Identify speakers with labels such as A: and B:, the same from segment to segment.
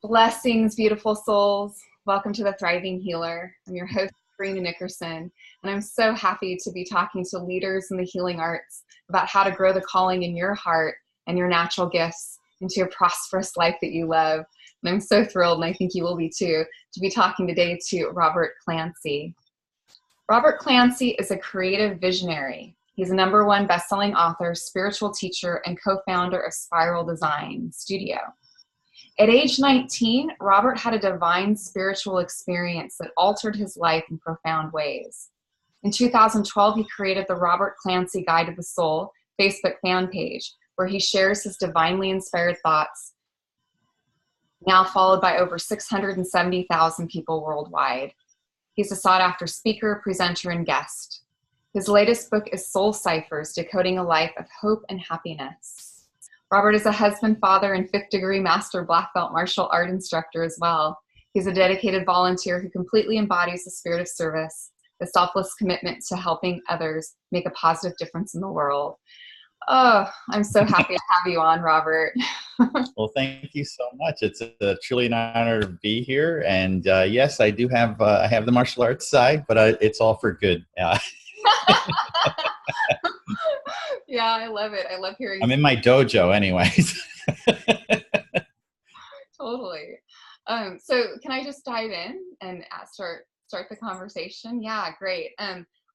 A: Blessings, beautiful souls. Welcome to the Thriving Healer. I'm your host, Karina Nickerson, and I'm so happy to be talking to leaders in the healing arts about how to grow the calling in your heart and your natural gifts into a prosperous life that you love. And I'm so thrilled, and I think you will be too, to be talking today to Robert Clancy. Robert Clancy is a creative visionary. He's a #1 best-selling author, spiritual teacher, and co-founder of Spiral Design Studio. At age 19, Robert had a divine spiritual experience that altered his life in profound ways. In 2012, he created the Robert Clancy Guide to the Soul Facebook fan page, where he shares his divinely inspired thoughts, now followed by over 670,000 people worldwide. He's a sought-after speaker, presenter, and guest. His latest book is Soul Ciphers, Decoding a Life of Hope and Happiness. Robert is a husband, father, and 5th-degree master black belt martial art instructor as well. He's a dedicated volunteer who completely embodies the spirit of service, the selfless commitment to helping others make a positive difference in the world. Oh, I'm so happy to have you on, Robert.
B: Well, thank you so much. It's truly an honor to be here. And yes, I do have I have the martial arts side, but it's all for good.
A: Yeah, I love it. I love hearing.
B: I'm in my dojo anyways.
A: Totally. So can I just dive in and start the conversation? Yeah, great.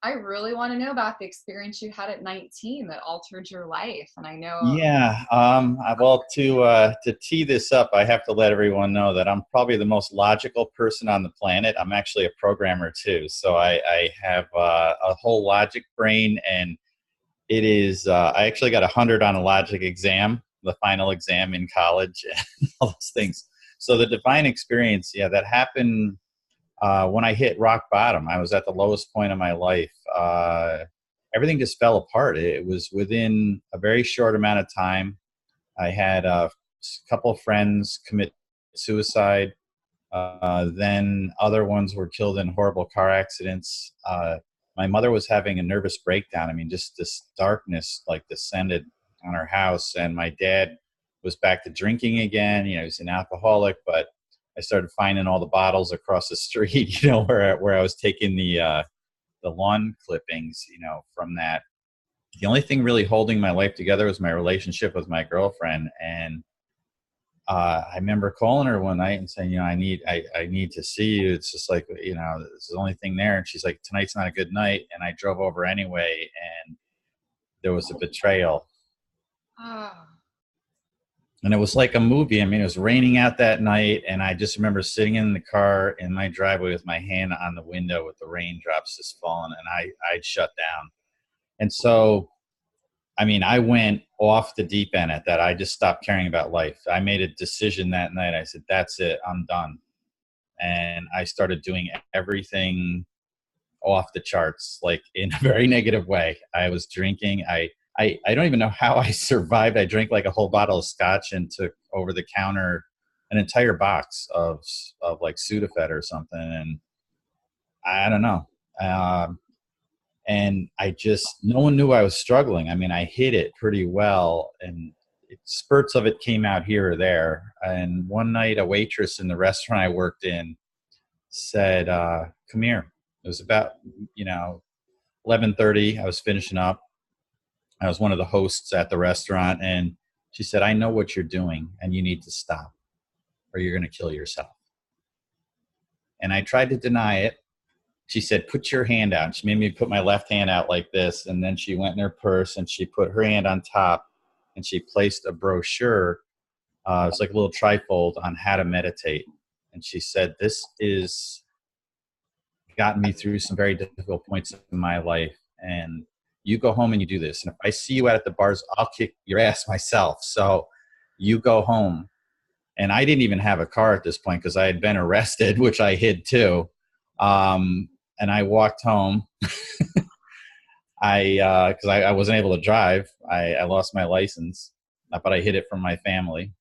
A: I really want to know about the experience you had at 19 that altered your life. And I know.
B: Yeah. Well, to tee this up, I have to let everyone know that I'm probably the most logical person on the planet. I'm actually a programmer too. So I have a whole logic brain, and it is, I actually got 100 on a logic exam, the final exam in college, and all those things. So the divine experience, yeah, that happened when I hit rock bottom. I was at the lowest point of my life. Everything just fell apart. It was within a very short amount of time. I had a couple of friends commit suicide. Then other ones were killed in horrible car accidents. My mother was having a nervous breakdown. I mean, just this darkness like descended on her house, and my dad was back to drinking again. You know, he's an alcoholic, but I started finding all the bottles across the street, you know, where I was taking the lawn clippings, you know, from that. The only thing really holding my life together was my relationship with my girlfriend. And I remember calling her one night and saying, you know, I need to see you. It's just like, you know, it's the only thing there. And she's like, tonight's not a good night. And I drove over anyway, and there was a betrayal.
A: Oh.
B: And it was like a movie. I mean, it was raining out that night, and I just remember sitting in the car in my driveway with my hand on the window with the raindrops just falling, and I'd shut down. And so, I mean, I went off the deep end at that. I just stopped caring about life. I made a decision that night. I said, that's it. I'm done. And I started doing everything off the charts, like in a very negative way. I was drinking. I don't even know how I survived. I drank like a whole bottle of scotch and took over the counter an entire box of like Sudafed or something. And I don't know. And no one knew I was struggling. I mean, I hid it pretty well, and spurts of it came out here or there. And one night a waitress in the restaurant I worked in said, come here. It was about, 11:30. I was finishing up. I was one of the hosts at the restaurant, and she said, I know what you're doing, and you need to stop, or you're going to kill yourself. And I tried to deny it. She said, put your hand out. She made me put my left hand out like this, and then she went in her purse, and she put her hand on top, and she placed a brochure. It's like a little trifold on how to meditate. And she said, this is gotten me through some very difficult points in my life, and you go home and you do this. And if I see you out at the bars, I'll kick your ass myself. So you go home. And I didn't even have a car at this point because I had been arrested, which I hid too. And I walked home. Because I wasn't able to drive. I lost my license, but I hid it from my family.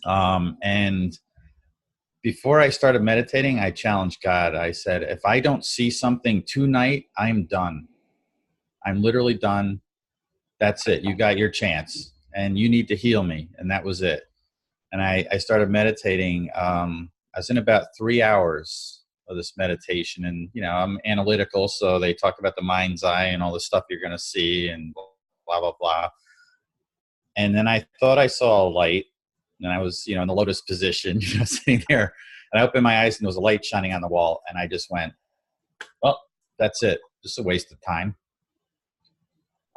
B: And before I started meditating, I challenged God. I said, if I don't see something tonight, I'm done. I'm literally done. That's it. You got your chance, and you need to heal me. And that was it. And I started meditating. I was in about 3 hours of this meditation, and I'm analytical, so they talk about the mind's eye and all the stuff you're going to see and blah blah blah. And then I thought I saw a light, and I was in the lotus position, sitting there, and I opened my eyes and there was a light shining on the wall, and I just went, well, that's it, just a waste of time.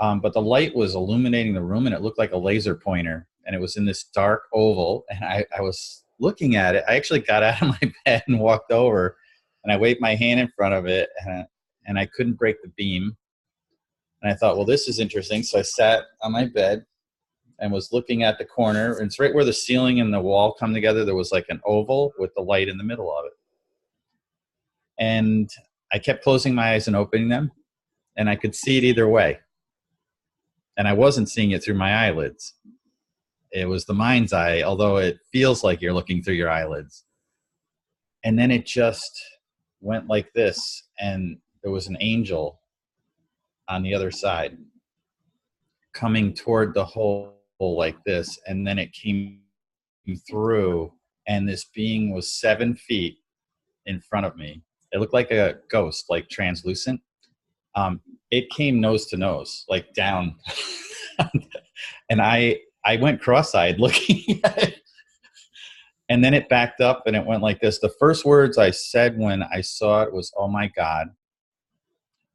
B: But the light was illuminating the room, and it looked like a laser pointer, and it was in this dark oval, and I was looking at it. I actually got out of my bed and walked over, and I waved my hand in front of it, and I couldn't break the beam. And I thought, well, this is interesting. So I sat on my bed and was looking at the corner, and it's right where the ceiling and the wall come together. There was like an oval with the light in the middle of it. And I kept closing my eyes and opening them, and I could see it either way. And I wasn't seeing it through my eyelids. It was the mind's eye, although it feels like you're looking through your eyelids. And then it just went like this, and there was an angel on the other side coming toward the hole like this, and then it came through, and this being was 7 feet in front of me. It looked like a ghost, like translucent. It came nose to nose, like down. And I went cross-eyed looking at it. And then it backed up and it went like this. The first words I said when I saw it was, "Oh my God."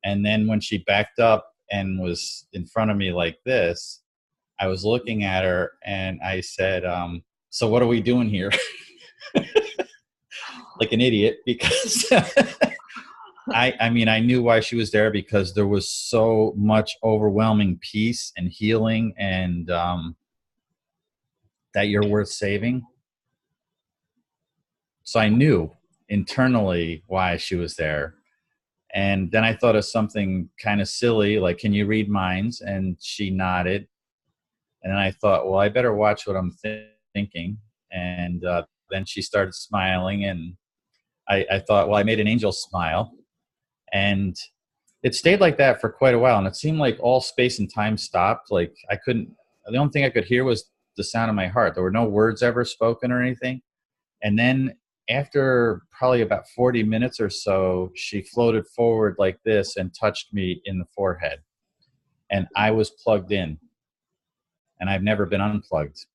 B: And then when she backed up and was in front of me like this, I was looking at her and I said, so what are we doing here? Like an idiot, because I mean, I knew why she was there, because there was so much overwhelming peace and healing, and that you're worth saving. So I knew internally why she was there. And then I thought of something kind of silly, like, can you read minds? And she nodded. And then I thought, well, I better watch what I'm thinking. And then she started smiling, and I thought, well, I made an angel smile. And it stayed like that for quite a while. And it seemed like all space and time stopped. Like the only thing I could hear was the sound of my heart. There were no words ever spoken or anything. And then after probably about 40 minutes or so, she floated forward like this and touched me in the forehead. And I was plugged in. And I've never been unplugged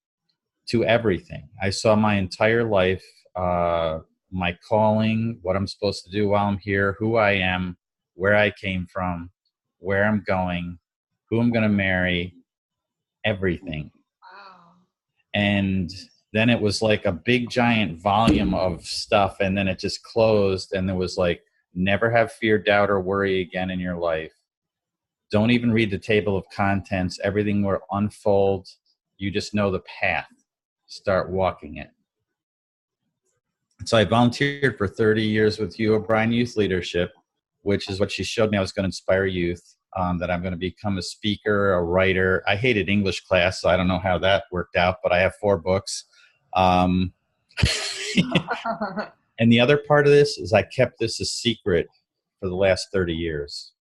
B: to everything. I saw my entire life, my calling, what I'm supposed to do while I'm here, who I am, where I came from, where I'm going, who I'm going to marry, everything.
A: Wow.
B: And then it was like a big giant volume of stuff, and then it just closed, and there was like, never have fear, doubt, or worry again in your life. Don't even read the table of contents. Everything will unfold. You just know the path. Start walking it. So I volunteered for 30 years with U O'Brien Youth Leadership, which is what she showed me I was going to inspire youth, that I'm going to become a speaker, a writer. I hated English class, so I don't know how that worked out, but I have 4 books. And the other part of this is I kept this a secret for the last 30 years.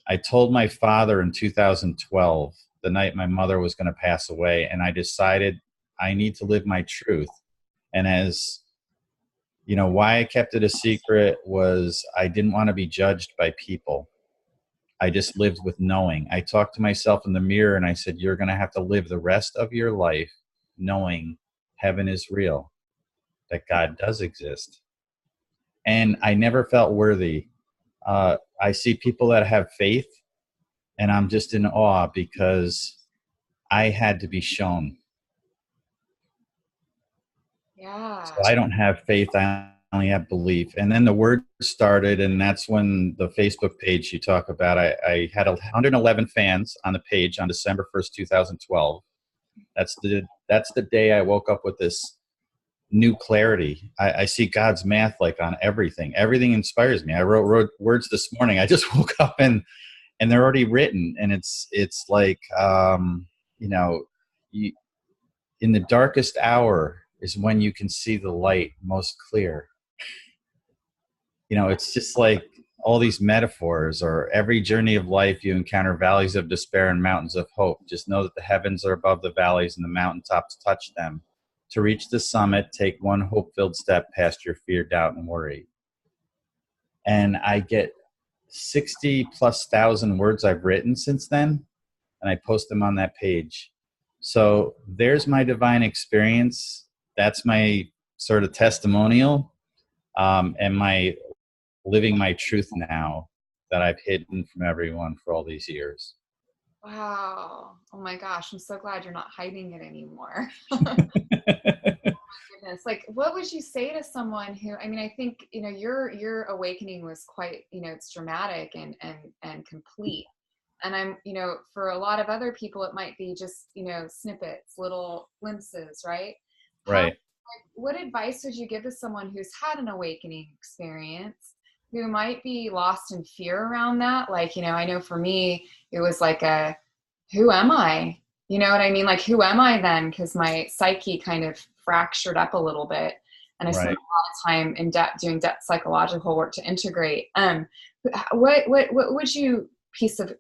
B: I told my father in 2012, the night my mother was going to pass away, and I decided I need to live my truth. And as you know, why I kept it a secret was I didn't want to be judged by people. I just lived with knowing. I talked to myself in the mirror and I said, you're going to have to live the rest of your life knowing heaven is real, that God does exist. And I never felt worthy. I see people that have faith, and I'm just in awe because I had to be shown.
A: Yeah.
B: So I don't have faith, I only have belief. And then the word started, and that's when the Facebook page you talk about, I had 111 fans on the page on December 1st, 2012. That's the day I woke up with this new clarity. I see God's math like on everything. Everything inspires me. I wrote words this morning. I just woke up and they're already written. And it's like, in the darkest hour is when you can see the light most clear. It's just like all these metaphors, or every journey of life you encounter valleys of despair and mountains of hope. Just know that the heavens are above the valleys and the mountaintops touch them. To reach the summit, take one hope-filled step past your fear, doubt, and worry. And I get 60 plus thousand words I've written since then, and I post them on that page. So there's my divine experience. That's my sort of testimonial, and my living my truth now that I've hidden from everyone for all these years.
A: Wow. Oh my gosh. I'm so glad you're not hiding it anymore. Goodness. Like, what would you say to someone who, I mean, I think, your awakening was quite, it's dramatic and complete. And for a lot of other people, it might be just, snippets, little glimpses, right?
B: Right.
A: What advice would you give to someone who's had an awakening experience, who might be lost in fear around that? Like, I know for me, it was like who am I? You know what I mean? Like, who am I then? Because my psyche kind of fractured up a little bit. And I spent a lot of time in depth doing depth psychological work to integrate. What would you piece of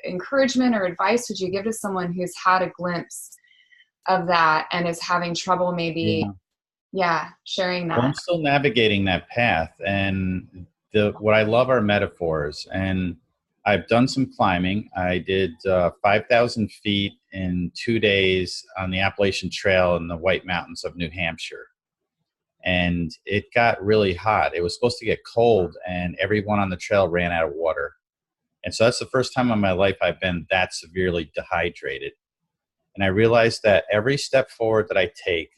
A: encouragement or advice would you give to someone who's had a glimpse of that and is having trouble maybe sharing that?
B: Well, I'm still navigating that path, and what I love are metaphors. And I've done some climbing. I did 5,000 feet in 2 days on the Appalachian Trail in the White Mountains of New Hampshire. And it got really hot. It was supposed to get cold, and everyone on the trail ran out of water. And so that's the first time in my life I've been that severely dehydrated. And I realized that every step forward that I take,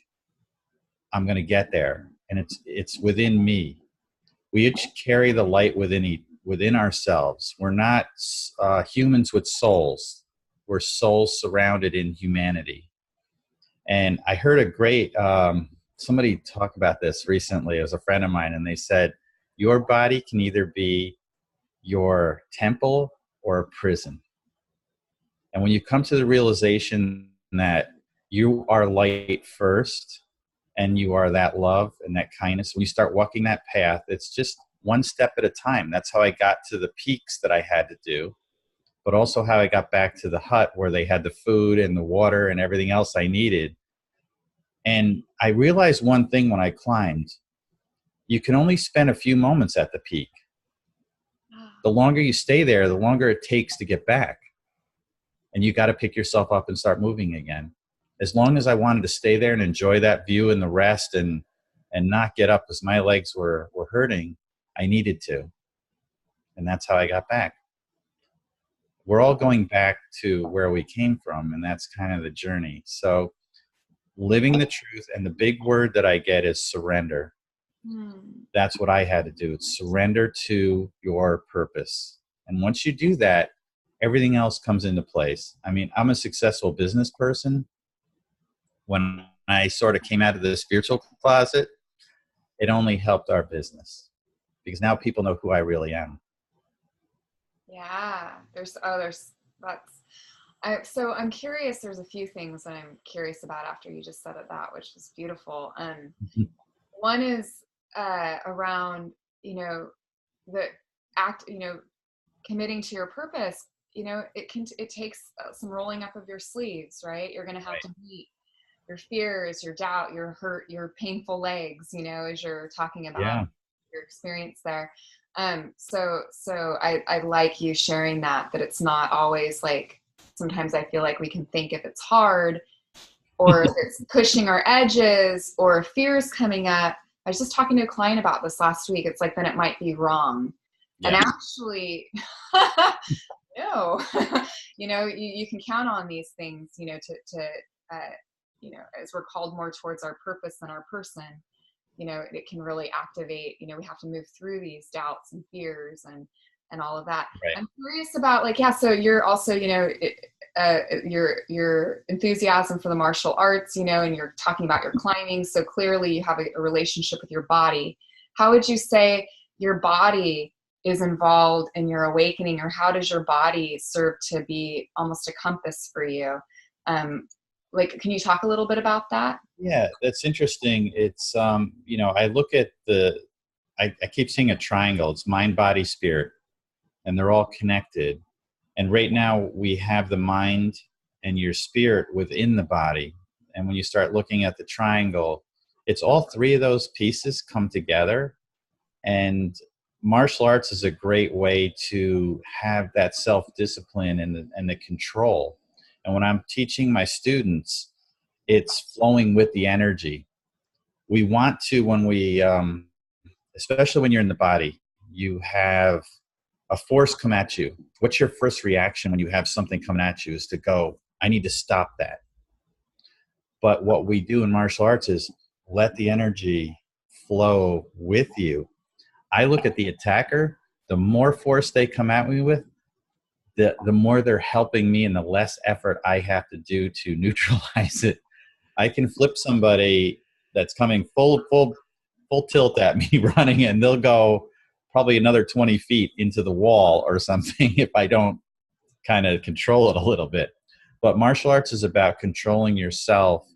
B: I'm going to get there. And it's within me. We each carry the light within ourselves. We're not humans with souls. We're souls surrounded in humanity. And I heard a great, somebody talk about this recently. It was a friend of mine, and they said, your body can either be your temple or a prison. And when you come to the realization that you are light first, and you are that love and that kindness, when you start walking that path, it's just one step at a time. That's how I got to the peaks that I had to do, but also how I got back to the hut where they had the food and the water and everything else I needed. And I realized one thing when I climbed: you can only spend a few moments at the peak. The longer you stay there, the longer it takes to get back. And you got to pick yourself up and start moving again. As long as I wanted to stay there and enjoy that view and the rest and not get up because my legs were hurting, I needed to. And that's how I got back. We're all going back to where we came from, and that's kind of the journey. So living the truth, and the big word that I get is surrender. That's what I had to do. It's surrender to your purpose. And once you do that, everything else comes into place. I mean, I'm a successful business person. When I sort of came out of the spiritual closet, it only helped our business because now people know who I really am.
A: Yeah, so I'm curious, there's a few things that I'm curious about after you just said that, which is beautiful. One is around, the act, committing to your purpose. It takes some rolling up of your sleeves, right? You're going to have to meet your fears, your doubt, your hurt, your painful legs, as you're talking about your experience there. So I like you sharing that it's not always like, sometimes I feel like we can think if it's hard or if it's pushing our edges or fears coming up. I was just talking to a client about this last week. It's like, then it might be wrong. And actually, no, you can count on these things, as we're called more towards our purpose than our person, it can really activate, we have to move through these doubts and fears and all of that. Right. I'm curious about so you're also, your enthusiasm for the martial arts, and you're talking about your climbing. So clearly you have a relationship with your body. How would you say your body is involved in your awakening, or how does your body serve to be almost a compass for you? Can you talk a little bit about that?
B: Yeah, that's interesting. It's, I look at I keep seeing a triangle. It's mind, body, spirit, and they're all connected. And right now we have the mind and your spirit within the body. And when you start looking at the triangle, it's all three of those pieces come together. And martial arts is a great way to have that self-discipline and the control. And when I'm teaching my students, it's flowing with the energy. We want to, when we, especially when you're in the body, you have a force come at you. What's your first reaction when you have something coming at you is to go, I need to stop that. But what we do in martial arts is let the energy flow with you. I look at the attacker, the more force they come at me with, the more they're helping me and the less effort I have to do to neutralize it. I can flip somebody that's coming full tilt at me running, and they'll go probably another 20 feet into the wall or something if I don't kind of control it a little bit. But martial arts is about controlling yourself.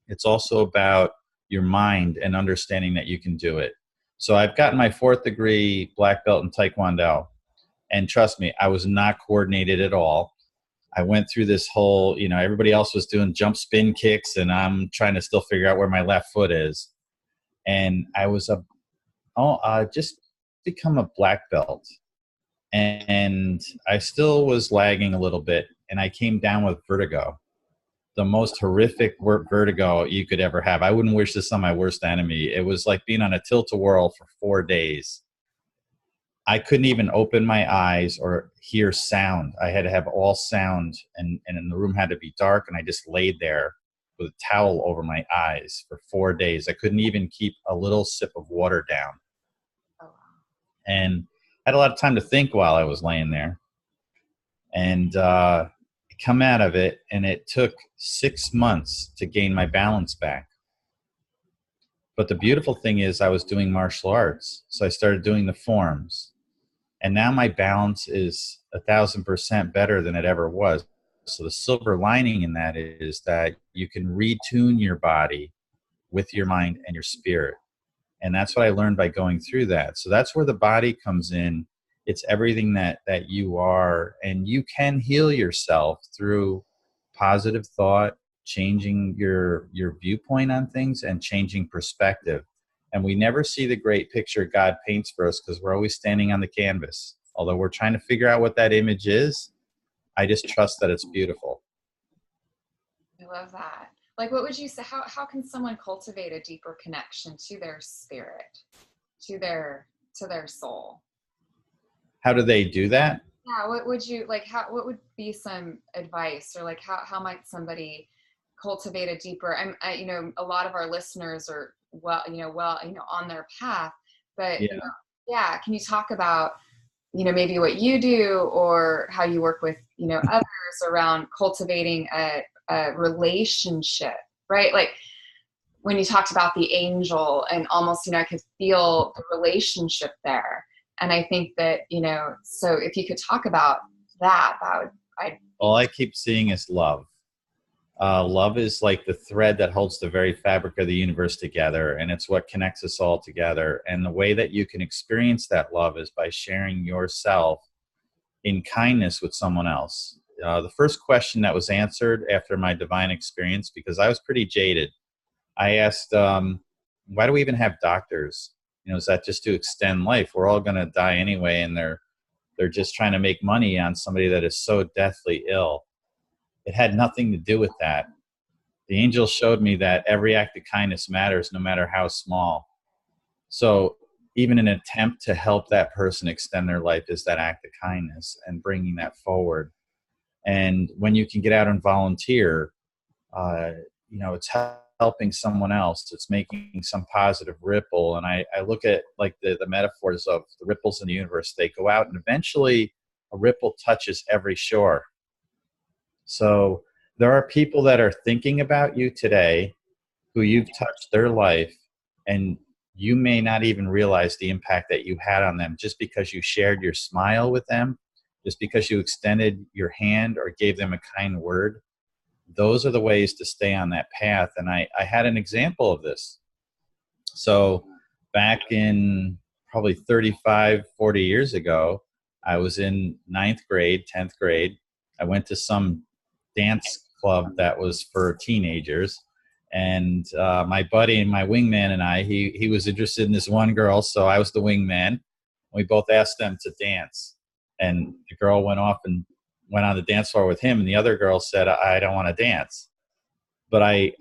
B: It's also about your mind and understanding that you can do it. So I've gotten my 4th degree black belt in Taekwondo. And trust me, I was not coordinated at all. I went through this whole, everybody else was doing jump spin kicks, and I'm trying to still figure out where my left foot is. And I was just become a black belt. And I still was lagging a little bit, and I came down with vertigo. The most horrific vertigo you could ever have. I wouldn't wish this on my worst enemy. It was like being on a tilt-a-whirl for 4 days. I couldn't even open my eyes or hear sound. I had to have all sound, and the room had to be dark, and I just laid there with a towel over my eyes for 4 days. I couldn't even keep a little sip of water down. And I had a lot of time to think while I was laying there. And come out of it, and it took 6 months to gain my balance back. But the beautiful thing is I was doing martial arts, so I started doing the forms, and now my balance is 1,000% better than it ever was. So the silver lining in that is that you can retune your body with your mind and your spirit. And that's what I learned by going through that. So that's where the body comes in. It's everything that you are, and you can heal yourself through positive thought, changing your viewpoint on things, and changing perspective. And we never see the great picture God paints for us because we're always standing on the canvas. Although we're trying to figure out what that image is, I just trust that it's beautiful.
A: I love that. Like, what would you say, how can someone cultivate a deeper connection to their spirit, to their soul?
B: How do they do that?
A: Yeah, what would you like? What would be some advice, or like how might somebody cultivate a deeper? A lot of our listeners are on their path, but
B: Yeah.
A: Can you talk about maybe what you do or how you work with others around cultivating a relationship, right? Like when you talked about the angel, and almost I could feel the relationship there. And I think that, so if you could talk about that,
B: all I keep seeing is love. Love is like the thread that holds the very fabric of the universe together, and it's what connects us all together. And the way that you can experience that love is by sharing yourself in kindness with someone else. The first question that was answered after my divine experience, because I was pretty jaded, I asked, why do we even have doctors? Is that just to extend life? We're all going to die anyway, and they're just trying to make money on somebody that is so deathly ill. It had nothing to do with that. The angel showed me that every act of kindness matters, no matter how small. So even an attempt to help that person extend their life is that act of kindness, and bringing that forward. And when you can get out and volunteer, it's helping someone else. It's making some positive ripple. And I look at like the metaphors of the ripples in the universe. They go out, and eventually a ripple touches every shore. So there are people that are thinking about you today who you've touched their life, and you may not even realize the impact that you had on them just because you shared your smile with them, just because you extended your hand or gave them a kind word. Those are the ways to stay on that path. And I had an example of this. So back in probably 35, 40 years ago, I was in 9th grade, 10th grade. I went to some dance club that was for teenagers. And my buddy and my wingman and I, he was interested in this one girl, so I was the wingman. We both asked them to dance. And the girl went off and went on the dance floor with him, and the other girl said, I don't want to dance. But I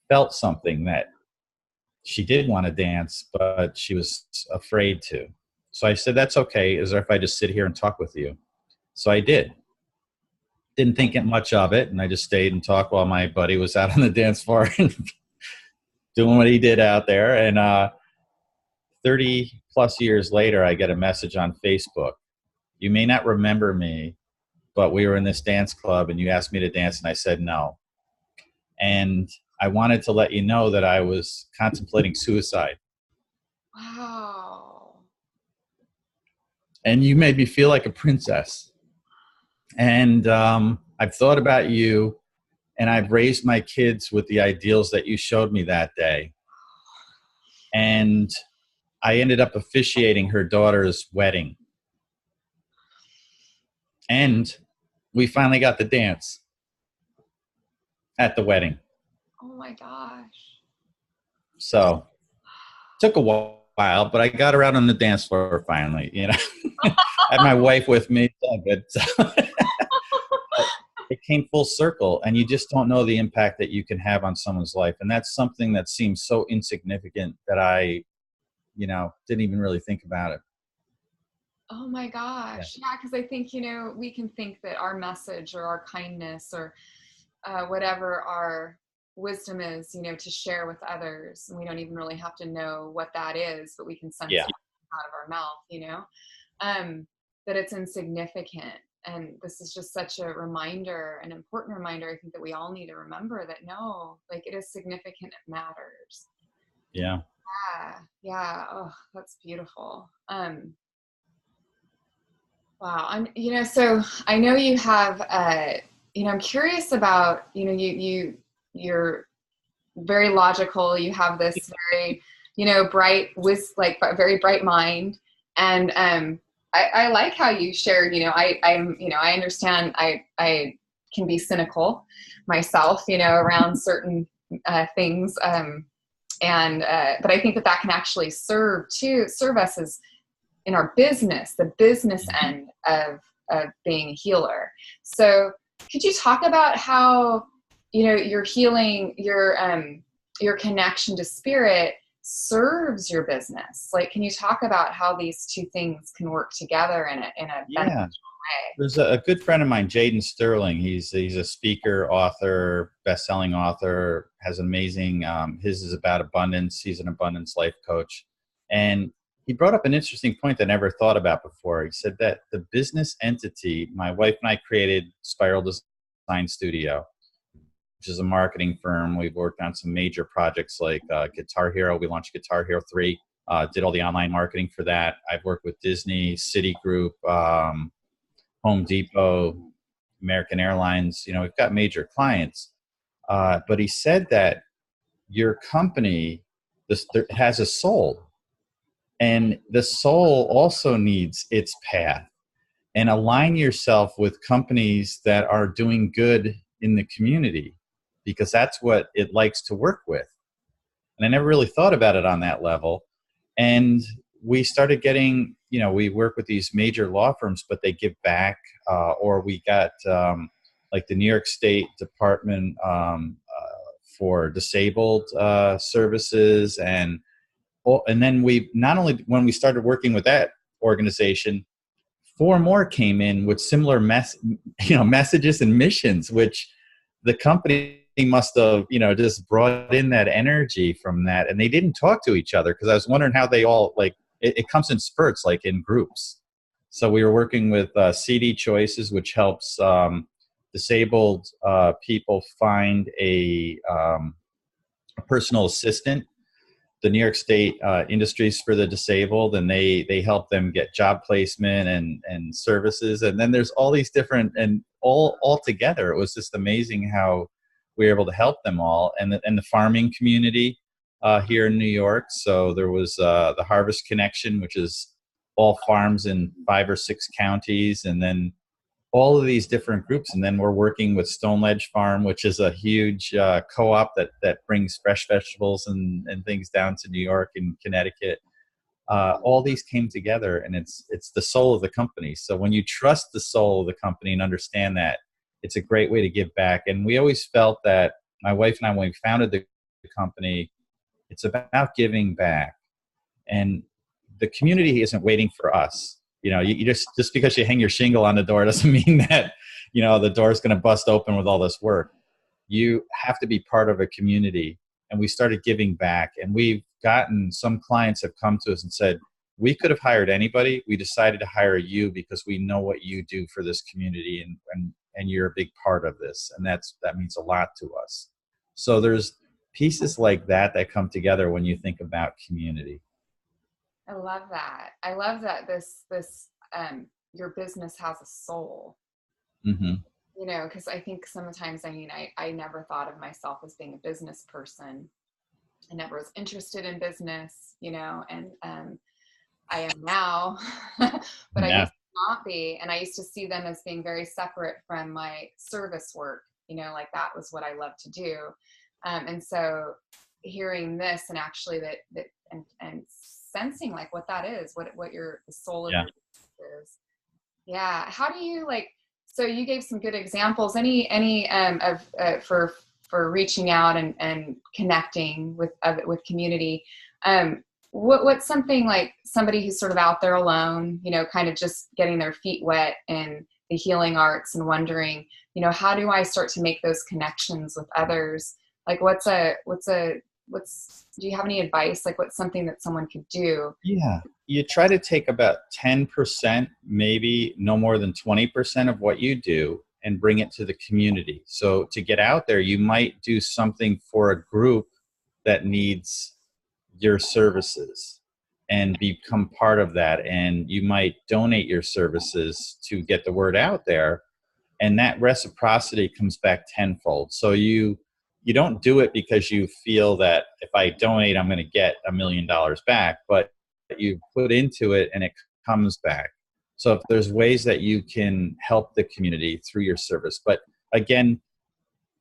B: felt something that she did want to dance, but she was afraid to. So I said, that's okay. Is there if I just sit here and talk with you? So I did. Didn't think much of it, and I just stayed and talked while my buddy was out on the dance floor and doing what he did out there. And 30 plus years later, I get a message on Facebook. You may not remember me, but we were in this dance club and you asked me to dance, and I said no. And I wanted to let you know that I was contemplating suicide.
A: Wow.
B: And you made me feel like a princess. And I've thought about you, and I've raised my kids with the ideals that you showed me that day. And I ended up officiating her daughter's wedding. And we finally got the dance at the wedding.
A: Oh my gosh.
B: So took a while, but I got her out on the dance floor finally, you know. I had my wife with me, but it came full circle, and you just don't know the impact that you can have on someone's life. And that's something that seems so insignificant that I, didn't even really think about it.
A: Oh my gosh. Yeah, because I think, we can think that our message or our kindness or whatever our wisdom is, to share with others. And we don't even really have to know what that is, but we can sense it out of our mouth, that it's insignificant. And this is just such a reminder, an important reminder, I think, that we all need to remember that no, like, it is significant, it matters.
B: Yeah.
A: Yeah. Oh, that's beautiful. Wow. So I know you have, I'm curious about, you're very logical. You have this very, bright, very bright mind. And I like how you shared, I understand I can be cynical myself, around certain things. But I think that can actually serve us as in our business, the business end of being a healer. So could you talk about how, your healing, your connection to spirit serves your business? Like, can you talk about how these two things can work together in a beneficial way?
B: There's a good friend of mine, Jaden Sterling. He's a speaker, author, best-selling author, has amazing, his is about abundance. He's an abundance life coach. And he brought up an interesting point that I never thought about before. He said that the business entity, my wife and I created Spiral Design Studio, which is a marketing firm. We've worked on some major projects like Guitar Hero. We launched Guitar Hero 3, did all the online marketing for that. I've worked with Disney, Citigroup, Home Depot, American Airlines. We've got major clients. But he said that your company has a soul. And the soul also needs its path. And align yourself with companies that are doing good in the community, because that's what it likes to work with. And I never really thought about it on that level. And we started getting, we work with these major law firms, but they give back, or we got like the New York State Department for Disabled Services. And then we, not only when we started working with that organization, 4 more came in with similar messages and missions, which the company must have, just brought in that energy from that. And they didn't talk to each other, because I was wondering how they all, like, it comes in spurts, like in groups. So we were working with CD Choices, which helps disabled people find a personal assistant. The New York State Industries for the Disabled, and they help them get job placement and services. And then there's all these different, and all together, it was just amazing how we were able to help them all. And the farming community here in New York. So there was the Harvest Connection, which is all farms in 5 or 6 counties. And then all of these different groups. And then we're working with Stone Ledge Farm, which is a huge co-op that brings fresh vegetables and things down to New York and Connecticut. All these came together, and it's the soul of the company. So when you trust the soul of the company and understand that, it's a great way to give back. And we always felt that, my wife and I, when we founded the company, it's about giving back. And the community isn't waiting for us. You just because you hang your shingle on the door doesn't mean that, the door is going to bust open with all this work. You have to be part of a community. And we started giving back, and we've gotten, some clients have come to us and said, we could have hired anybody. We decided to hire you because we know what you do for this community, and you're a big part of this. And that means a lot to us. So there's pieces like that come together when you think about community.
A: I love that. I love that this your business has a soul.
B: Mm-hmm.
A: Because I think sometimes, I never thought of myself as being a business person. I never was interested in business, and I am now, but I used to not be. And I used to see them as being very separate from my service work, like that was what I love to do. And so hearing this, and actually that and sensing like what that is, what the soul of your business is. Yeah. How do you so you gave some good examples, any for reaching out and connecting with community. What's something like somebody who's sort of out there alone, kind of just getting their feet wet in the healing arts and wondering, how do I start to make those connections with others? Like do you have any advice? Like what's something that someone could do?
B: Yeah. You try to take about 10%, maybe no more than 20% of what you do and bring it to the community. So to get out there, you might do something for a group that needs your services and become part of that. And you might donate your services to get the word out there. And that reciprocity comes back tenfold. So you don't do it because you feel that if I donate, I'm going to get $1 million back, but you put into it and it comes back. So if there's ways that you can help the community through your service, but again,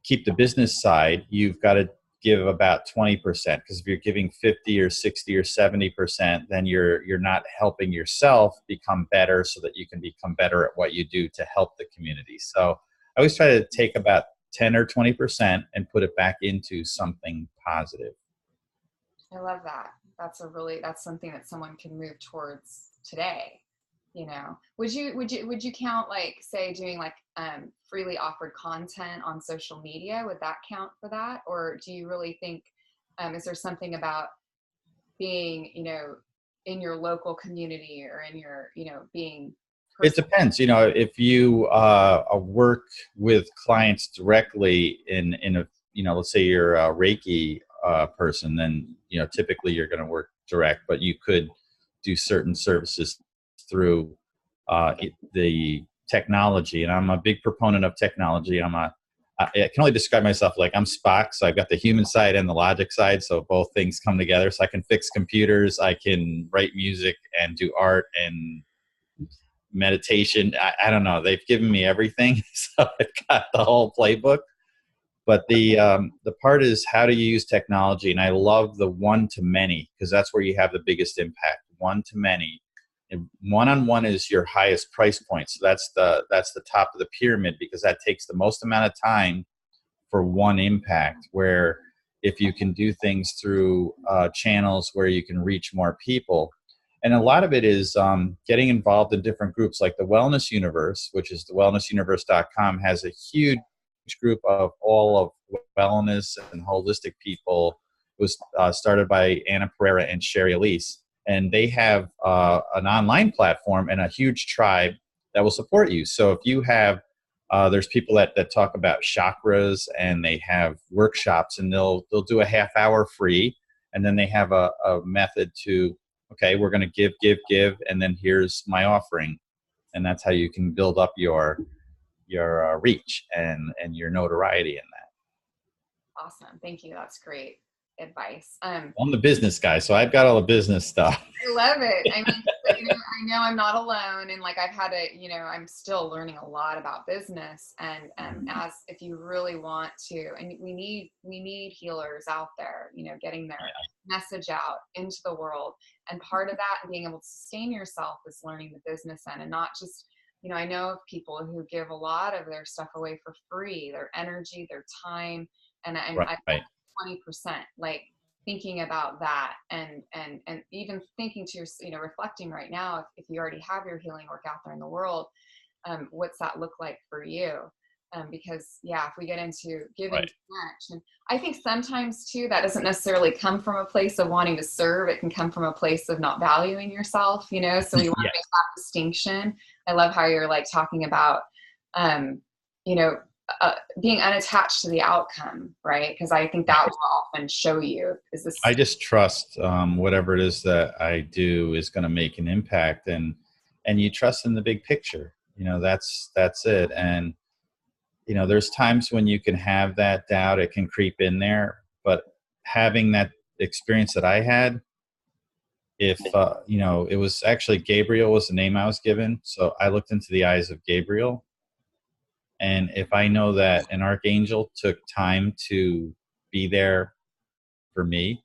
B: keep the business side, you've got to give about 20%, because if you're giving 50 or 60 or 70%, then you're not helping yourself become better so that you can become better at what you do to help the community. So I always try to take about 10 or 20% and put it back into something positive.
A: I love that. That's something that someone can move towards today. Would you count, like, say, doing freely offered content on social media? Would that count for that? Or do you really think, is there something about being, in your local community or in your, being
B: It depends. If you work with clients directly in a, let's say you're a Reiki person, then, typically you're going to work direct, but you could do certain services through the technology. And I'm a big proponent of technology. I can only describe myself like I'm Spock. So I've got the human side and the logic side. So both things come together. So I can fix computers, I can write music and do art and meditation. I don't know. They've given me everything. So I've got the whole playbook. But the part is, how do you use technology? And I love the one-to-many, because that's where you have the biggest impact. One-to-many. And one-on-one is your highest price point. So that's the top of the pyramid, because that takes the most amount of time for one impact. Where if you can do things through channels where you can reach more people. And a lot of it is getting involved in different groups, like the Wellness Universe, which is the wellnessuniverse.com, has a huge group of all of wellness and holistic people. It was started by Anna Pereira and Sherry Elise. And they have an online platform and a huge tribe that will support you. So if you have, there's people that talk about chakras, and they have workshops, and they'll do a half hour free. And then they have a method to, okay, we're going to give, and then here's my offering. And that's how you can build up your reach and your notoriety in that.
A: Awesome. Thank you. That's great. advice.
B: I'm the business guy, so I've got all the business stuff.
A: I love it. I mean, but, I know I'm not alone, and like I've had to, I'm still learning a lot about business, and as if you really want to, and we need healers out there, getting their message out into the world, and part of that and being able to sustain yourself is learning the business end, and not just, I know of people who give a lot of their stuff away for free, their energy, their time, and I
B: Right.
A: 20%, like thinking about that, and even thinking to your, reflecting right now, if you already have your healing work out there in the world, what's that look like for you? Because if we get into giving too much, and I think sometimes too, that doesn't necessarily come from a place of wanting to serve. It can come from a place of not valuing yourself, so we want to make that distinction. I love how you're like talking about, being unattached to the outcome, right? Because I think that will often show you, is this.
B: I just trust whatever it is that I do is going to make an impact, and you trust in the big picture. That's it. And there's times when you can have that doubt; it can creep in there. But having that experience that I had, if it was actually Gabriel was the name I was given, so I looked into the eyes of Gabriel. And if I know that an archangel took time to be there for me,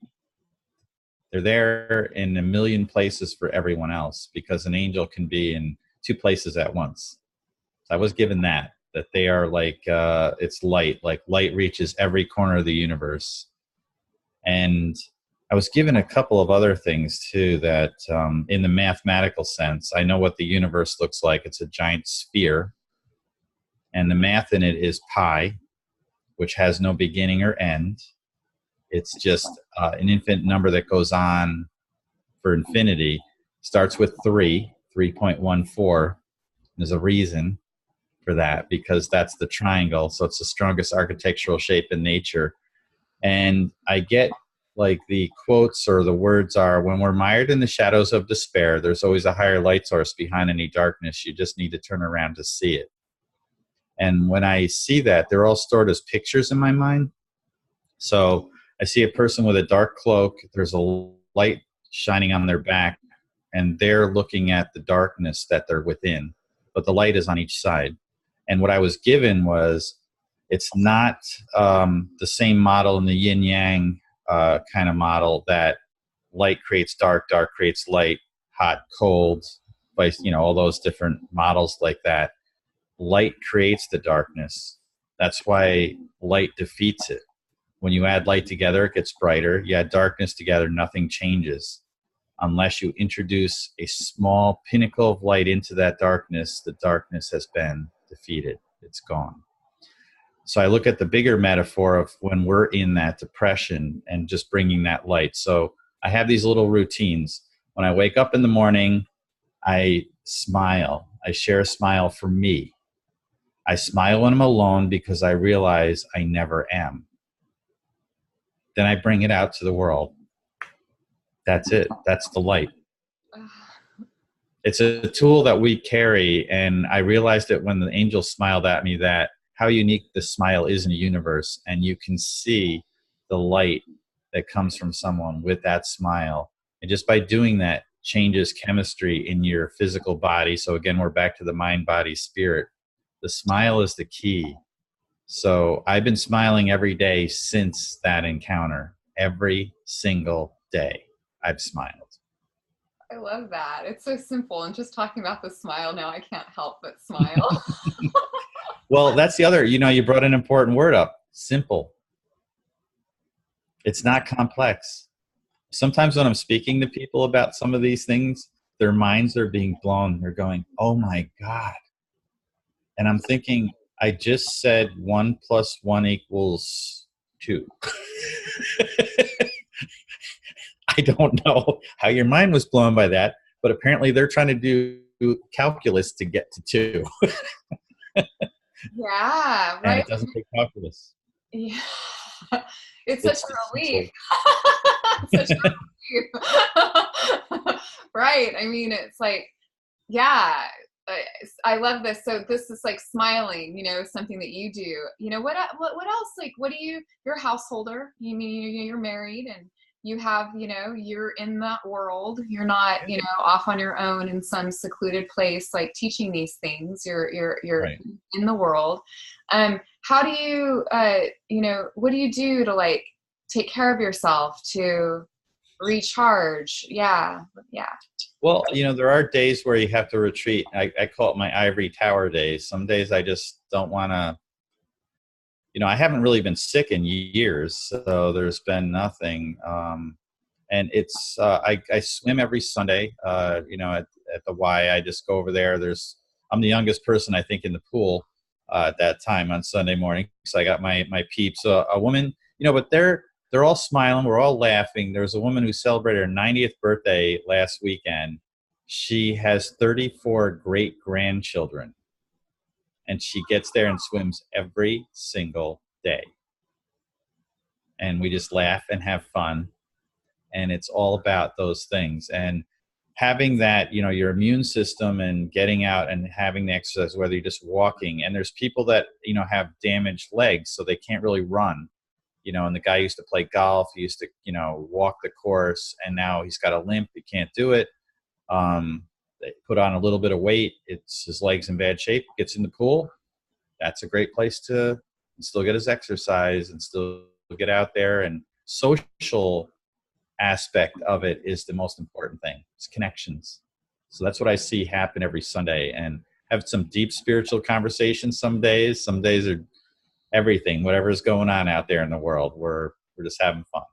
B: they're there in a million places for everyone else, because an angel can be in 2 places at once. So I was given that they are like, it's light, like light reaches every corner of the universe. And I was given a couple of other things too, that in the mathematical sense, I know what the universe looks like. It's a giant sphere. And the math in it is pi, which has no beginning or end. It's just an infinite number that goes on for infinity. Starts with 3.14. There's a reason for that, because that's the triangle. So it's the strongest architectural shape in nature. And I get like the quotes or the words are, when we're mired in the shadows of despair, there's always a higher light source behind any darkness. You just need to turn around to see it. And when I see that, they're all stored as pictures in my mind. So I see a person with a dark cloak. There's a light shining on their back, and they're looking at the darkness that they're within. But the light is on each side. And what I was given was, it's not the same model in the yin-yang kind of model, that light creates dark, dark creates light, hot, cold, all those different models like that. Light creates the darkness. That's why light defeats it. When you add light together, it gets brighter. You add darkness together, nothing changes. Unless you introduce a small pinnacle of light into that darkness, the darkness has been defeated. It's gone. So I look at the bigger metaphor of when we're in that depression and just bringing that light. So I have these little routines. When I wake up in the morning, I smile. I share a smile for me. I smile when I'm alone because I realize I never am. Then I bring it out to the world. That's it. That's the light. It's a tool that we carry, and I realized it when the angel smiled at me, that how unique the smile is in the universe, and you can see the light that comes from someone with that smile. And just by doing that, changes chemistry in your physical body. So again, we're back to the mind, body, spirit. The smile is the key. So I've been smiling every day since that encounter. Every single day I've smiled.
A: I love that. It's so simple. And just talking about the smile now, I can't help but smile.
B: Well, that's the other, you brought an important word up. Simple. It's not complex. Sometimes when I'm speaking to people about some of these things, their minds are being blown. They're going, oh my God. And I'm thinking, I just said 1 + 1 = 2. I don't know how your mind was blown by that, but apparently they're trying to do calculus to get to 2.
A: Yeah, right.
B: And it doesn't take calculus.
A: Yeah. It's such a relief. Such a relief. Right. I mean, it's like, yeah, I love this. So this is like smiling, something that you do. What else? Like, what do you're a householder. You mean you're married and you have, you're in that world. You're not, off on your own in some secluded place, like teaching these things. You're
B: Right.
A: in the world. How do you, what do you do to like take care of yourself, to recharge? Yeah. Yeah.
B: Well, there are days where you have to retreat. I call it my ivory tower days. Some days I just don't want to, I haven't really been sick in years, so there's been nothing. And it's, I swim every Sunday, at the Y. I just go over there. I'm the youngest person, I think, in the pool at that time on Sunday morning. So I got my peeps, a woman, but they're all smiling. We're all laughing. There's a woman who celebrated her 90th birthday last weekend. She has 34 great grandchildren, and she gets there and swims every single day. And we just laugh and have fun. And it's all about those things. And having that, your immune system and getting out and having the exercise, whether you're just walking. And there's people that, have damaged legs, so they can't really run. And the guy used to play golf. He used to, walk the course, and now he's got a limp. He can't do it. They put on a little bit of weight. It's his legs in bad shape. Gets in the pool. That's a great place to still get his exercise and still get out there. And social aspect of it is the most important thing. It's connections. So that's what I see happen every Sunday, and have some deep spiritual conversations some days. Some days are everything, whatever's going on out there in the world. We're just having fun.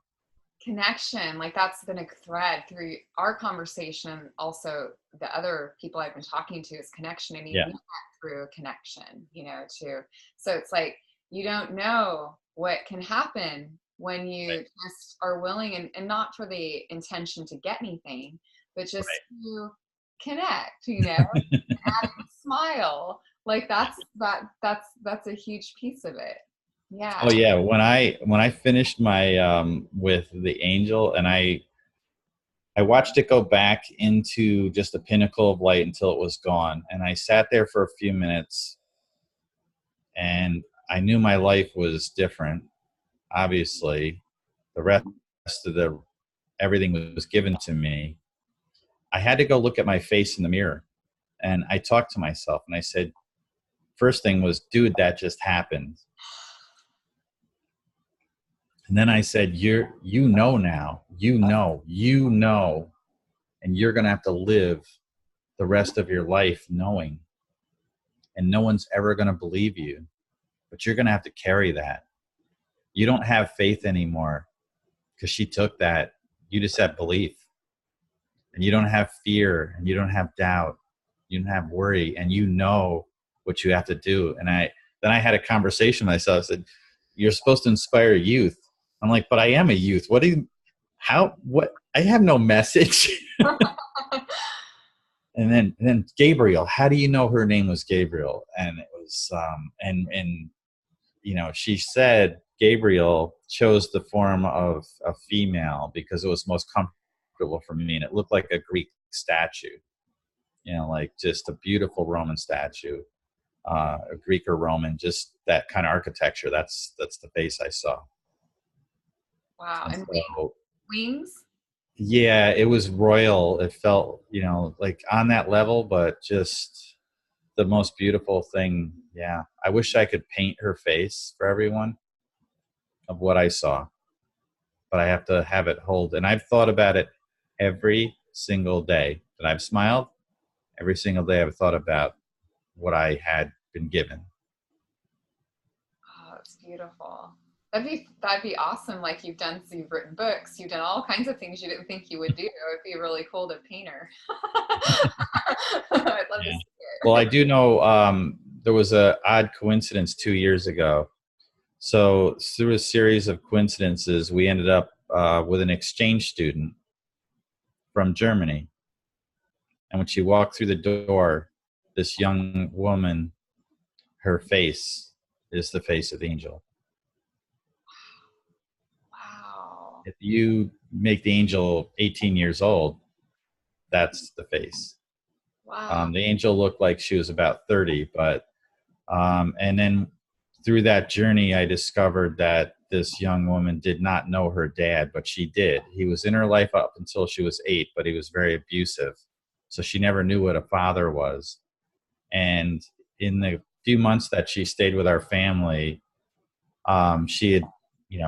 A: Connection, like that's been a thread through our conversation. Also, the other people I've been talking to is connection. I mean,
B: Yeah.
A: we met through connection, too. So it's like, you don't know what can happen when you
B: Right.
A: just are willing, and not for the intention to get anything, but just to connect, smile. Like that's a huge piece of it. Yeah.
B: Oh yeah. When I finished my with the angel, and I watched it go back into just a pinnacle of light until it was gone, and I sat there for a few minutes, and I knew my life was different. Obviously, the rest of the everything was given to me. I had to go look at my face in the mirror, and I talked to myself, and I said, first thing was, dude, that just happened. And then I said, you know now, and you're going to have to live the rest of your life knowing, and no one's ever going to believe you, but you're going to have to carry that. You don't have faith anymore because she took that. You just have belief, and you don't have fear, and you don't have doubt. You don't have worry, and you know what you have to do. And then I had a conversation with myself. I said, you're supposed to inspire youth. I'm like, but I am a youth. What I have no message. And then Gabriel, how do you know her name was Gabriel? And it was, and she said Gabriel chose the form of a female because it was most comfortable for me. And it looked like a Greek statue, like just a beautiful Roman statue, a Greek or Roman, just that kind of architecture. That's the face I saw.
A: Wow. And
B: so,
A: wings?
B: yeah, it was royal. It felt, like on that level, but just the most beautiful thing. Yeah. I wish I could paint her face for everyone of what I saw, but I have to have it hold. And I've thought about it every single day that I've smiled. Every single day I've thought about what I had been given.
A: Oh, it's beautiful. That'd be awesome. Like you've written books, you've done all kinds of things you didn't think you would do. It'd be really cool to paint her. I'd love to see it.
B: Well, I do know there was a odd coincidence 2 years ago. So through a series of coincidences, we ended up with an exchange student from Germany. And when she walked through the door, this young woman, her face is the face of the angel.
A: Wow.
B: If you make the angel 18 years old, that's the face.
A: Wow.
B: The angel looked like she was about 30, but and then through that journey, I discovered that this young woman did not know her dad, but she did. He was in her life up until she was 8, but he was very abusive. So she never knew what a father was. And in the few months that she stayed with our family, she had,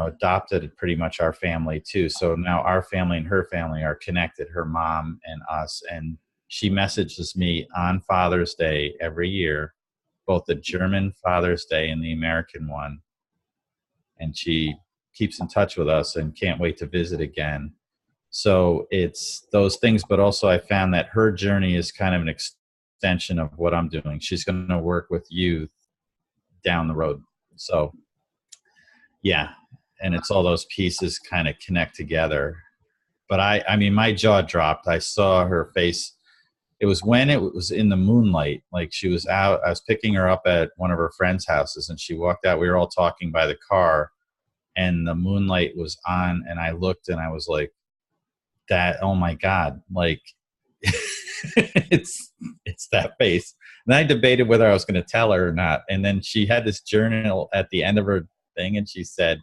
B: adopted pretty much our family too. So now our family and her family are connected, her mom and us. And she messages me on Father's Day every year, both the German Father's Day and the American one. And she keeps in touch with us and can't wait to visit again. So it's those things, but also I found that her journey is kind of an extension of what I'm doing. She's going to work with youth down the road. So yeah, and it's all those pieces kind of connect together. But I mean, my jaw dropped. I saw her face. It was when it was in the moonlight. Like she was out. I was picking her up at one of her friends' houses, and she walked out. We were all talking by the car, and the moonlight was on. And I looked, and I was like, "That! Oh my God! Like, it's that face." And I debated whether I was going to tell her or not. And then she had this journal at the end of her thing, and she said,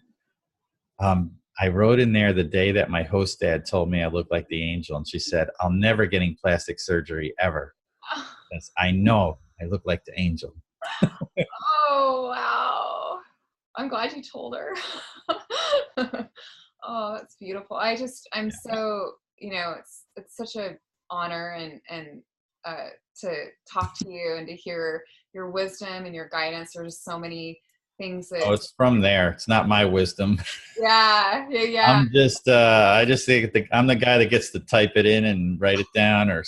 B: I wrote in there the day that my host dad told me I looked like the angel. And she said, "I'll never getting plastic surgery ever. Because I know I look like the angel."
A: Oh, wow. I'm glad you told her. Oh, that's beautiful. I'm so, it's such an honor and to talk to you and to hear your wisdom and your guidance. There's just so many things
B: Oh,
A: that,
B: it's from there. It's not my wisdom.
A: yeah, yeah, yeah.
B: I just think I'm the guy that gets to type it in and write it down or.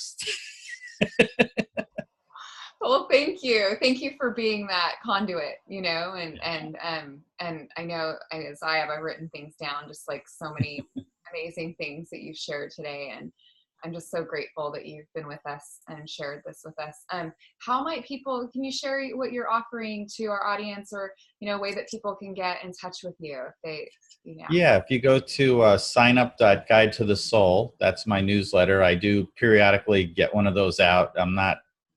A: Well, thank you. Thank you for being that conduit, and I know as I've written things down, just like so many amazing things that you've shared today. And I'm just so grateful that you've been with us and shared this with us. Can you share what you're offering to our audience, or, a way that people can get in touch with you if they,
B: Yeah, if you go to signup.guide to the soul, that's my newsletter. I do periodically get one of those out.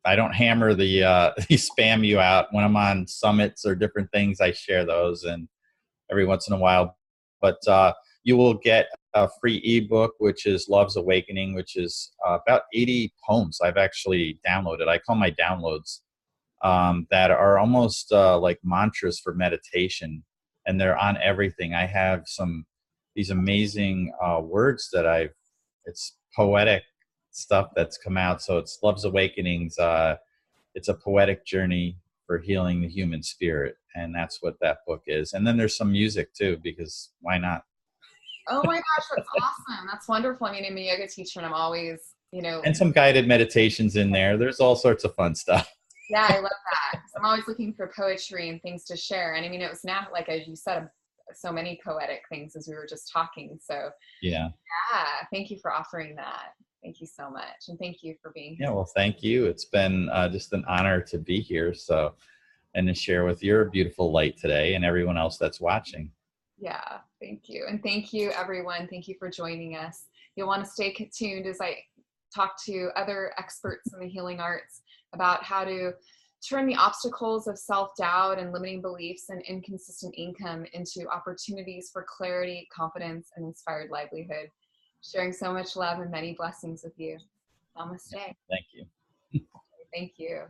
B: I don't hammer the the spam you out when I'm on summits or different things. I share those and every once in a while. But you will get a free ebook, which is Love's Awakening, which is about 80 poems I've actually downloaded. I call my downloads that are almost like mantras for meditation, and they're on everything. I have these amazing words that it's poetic stuff that's come out. So it's Love's Awakenings. It's a poetic journey for healing the human spirit, and that's what that book is. And then there's some music too, because why not?
A: Oh my gosh, that's awesome. That's wonderful. I mean, I'm a yoga teacher, and I'm always,
B: And some guided meditations in there. There's all sorts of fun stuff.
A: yeah, I love that. I'm always looking for poetry and things to share. And I mean, it was now, like, as you said, so many poetic things as we were just talking. So
B: Yeah.
A: thank you for offering that. Thank you so much. And thank you for being
B: Yeah,
A: here.
B: well, thank you. It's been just an honor to be here. So, and to share with your beautiful light today and everyone else that's watching.
A: Yeah, thank you. And thank you, everyone. Thank you for joining us. You'll want to stay tuned as I talk to other experts in the healing arts about how to turn the obstacles of self-doubt and limiting beliefs and inconsistent income into opportunities for clarity, confidence, and inspired livelihood. Sharing so much love and many blessings with you. Namaste.
B: Thank you.
A: Thank you.